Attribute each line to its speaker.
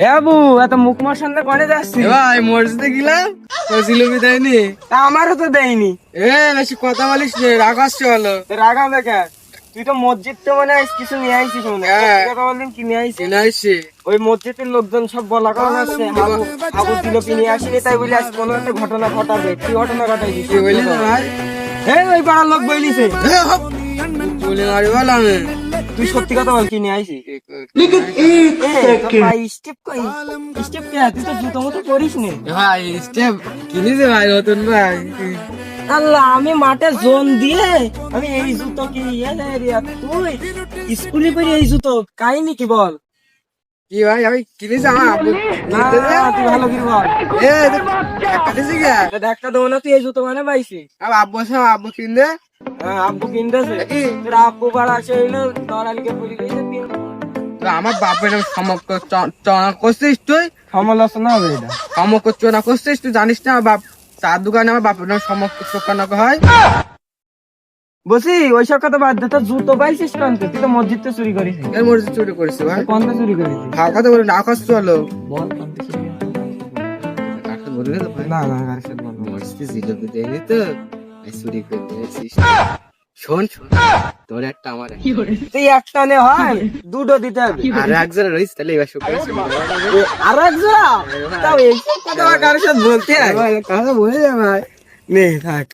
Speaker 1: এ বাবু এত মুখ মশান্তে করে যাচ্ছি
Speaker 2: ভাই মসজিদে গেলাম তো জিলিপি দেয়নি।
Speaker 1: তা আমারও তো দেয়নি।
Speaker 2: বেশি কথা বলিস রে, রাগ আসছে হলো।
Speaker 1: রাগা দেখা, তুই তো মসজিদ তো মানে কিছু নিয়ে আইছিস মনে হয়।
Speaker 2: হ্যাঁ।
Speaker 1: কথা বললেন কি নিয়ে আইছিস?
Speaker 2: চেনা আসছে।
Speaker 1: ওই মসজিদের লোকজন সব বলা কথা আছে আবু জিলিপি নিয়ে আসিনি, তাই বলে আজ কোনো একটা ঘটনা ঘটাবে। কি ঘটনা ঘটাইছি
Speaker 2: কি বলিস ভাই?
Speaker 1: ওই পাড়ার লোক বলিছে।
Speaker 2: বলে মারি বল আমি।
Speaker 1: তুই সত্যি কথা বল, কি নিয়ে আইছিস? স্টেপ কই? স্টেপ কে? তুই তো জুতো মতো করিস নে।
Speaker 2: ভাই স্টেপ কিনেছে ভাই নতুন ভাই।
Speaker 1: আল্লাহ, আমি মাঠে জোন দিয়ে আমি এই জুতো কি তুই স্কুলে পড়ি এই জুতো কাহিনী কি বল?
Speaker 2: কি ভাই আমি কিনেছি আমার আব্বু
Speaker 1: না,
Speaker 2: কিনতে দে।
Speaker 1: তুই ভালো কি বল?
Speaker 2: কাটিছি কে?
Speaker 1: দেখা দেবো না, তুই এই জুতো মানে পাইছি।
Speaker 2: আমার আব্বু আছে, আমার আব্বু কিনতে।
Speaker 1: আব্বু কিনতেছে।
Speaker 2: কি?
Speaker 1: তোর আব্বু পাড়া আসে হইলো নড়ালিকে পড়ি গেছে।
Speaker 2: তো আমার বাপের সমক্ষ চনা করছিস তুই?
Speaker 1: সমালোচনা হবে এটা।
Speaker 2: সমক্ষ চনা করছিস তুই জানিস না? আমার বাপ চার দোকানে আমার বাপের নাম সমক্ষ চোখানো হয়।
Speaker 1: বলছি ওইসব কথা বাদ দে, তোর জুতো পাইছিস কান্ত? তুই তো মসজিদ তো চুরি করিস।
Speaker 2: এর মধ্যে চুরি করেছে ভাই।
Speaker 1: কোনটা চুরি করিস?
Speaker 2: ভাগ কথা বলে না কষ্ট হলো।
Speaker 1: বল কোনটা চুরি করিস?
Speaker 2: কাকে বলবি তো ভাই?
Speaker 1: না না কার সাথে বল না।
Speaker 2: মসজিদে জিলিপি দেয়নি তো তাই চুরি করতে এসেছিস। শোন শোন, তোর একটা আমার একটা।
Speaker 1: তুই একটা নে হয়, দুটো দিতে হবে।
Speaker 2: আর একজন রয়েছে তাহলে এবার শুক্র
Speaker 1: আর একজন তাও এইসব কথা কার সাথে বলতে হয়?
Speaker 2: কথা বলে যা ভাই।
Speaker 1: নে থাক।